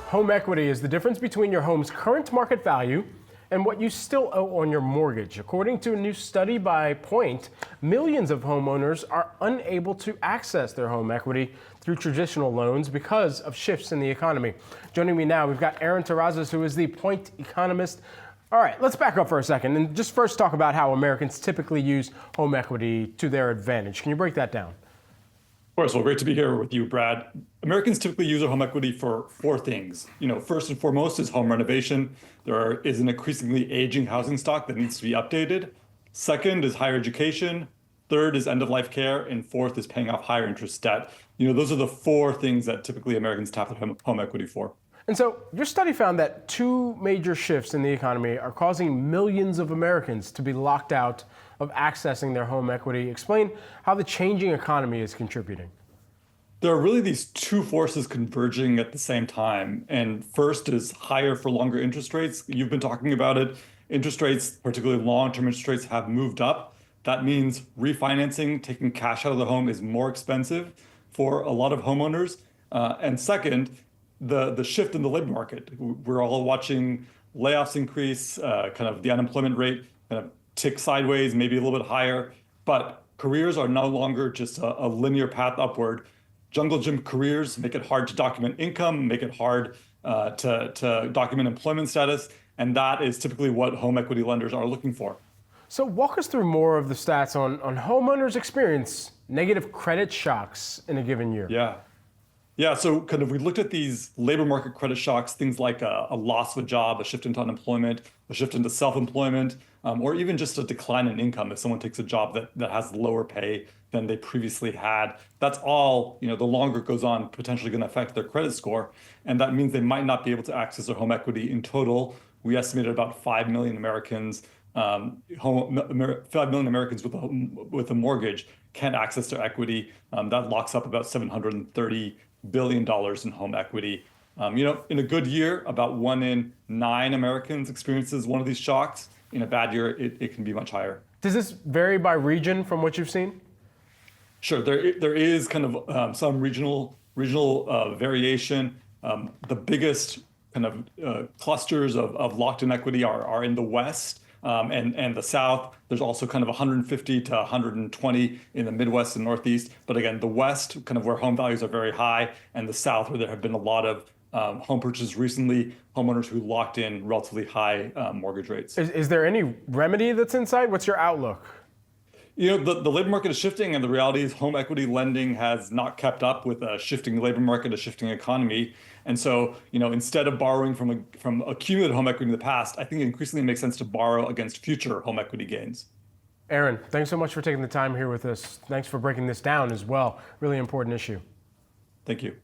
Home equity is the difference between your home's current market value and what you still owe on your mortgage. According to a new study by Point, millions of homeowners are unable to access their home equity through traditional loans because of shifts in the economy. Joining me now, we've got Aaron Terrazas, who is the Point economist. All right, let's back up for a second and just first talk about how Americans typically use home equity to their advantage. Can you break that down? Of course. Well, great to be here with you, Brad. Americans typically use their home equity for four things. First and foremost is home renovation. There is an increasingly aging housing stock that needs to be updated. Second is higher education. Third is end-of-life care. And fourth is paying off higher interest debt. Those are the four things that typically Americans tap their home equity for. And so your study found that two major shifts in the economy are causing millions of Americans to be locked out of accessing their home equity. Explain how the changing economy is contributing. There are really these two forces converging at the same time. And first is higher for longer interest rates. You've been talking about it. Interest rates, particularly long-term interest rates, have moved up. That means refinancing, taking cash out of the home is more expensive for a lot of homeowners. And second, the shift in the labor market. We're all watching layoffs increase, kind of the unemployment rate kind of tick sideways, maybe a little bit higher, but careers are no longer just a linear path upward. Jungle gym careers make it hard to document income, make it hard to document employment status, and that is typically what home equity lenders are looking for. So walk us through more of the stats on homeowners experience negative credit shocks in a given year. Yeah, so kind of we looked at these labor market credit shocks, things like a loss of a job, a shift into unemployment, a shift into self-employment, or even just a decline in income if someone takes a job that has lower pay than they previously had. That's all, the longer it goes on, potentially going to affect their credit score. And that means they might not be able to access their home equity. In total, we estimated about 5 million Americans, 5 million Americans with a mortgage can't access their equity. That locks up about $730 billion in home equity. In a good year, about 1 in 9 Americans experiences one of these shocks. In a bad year, it can be much higher. Does this vary by region from what you've seen? Sure, there is kind of some regional variation. The biggest kind of clusters of locked-in equity are in the West and the South. There's also kind of 150 to 120 in the Midwest and Northeast. But again, the West, kind of where home values are very high, and the South, where there have been a lot of home purchases recently, homeowners who locked in relatively high mortgage rates. Is there any remedy that's in sight? What's your outlook? The labor market is shifting, and the reality is home equity lending has not kept up with a shifting labor market, a shifting economy. And so, instead of borrowing from accumulated home equity in the past, I think it increasingly makes sense to borrow against future home equity gains. Aaron, thanks so much for taking the time here with us. Thanks for breaking this down as well. Really important issue. Thank you.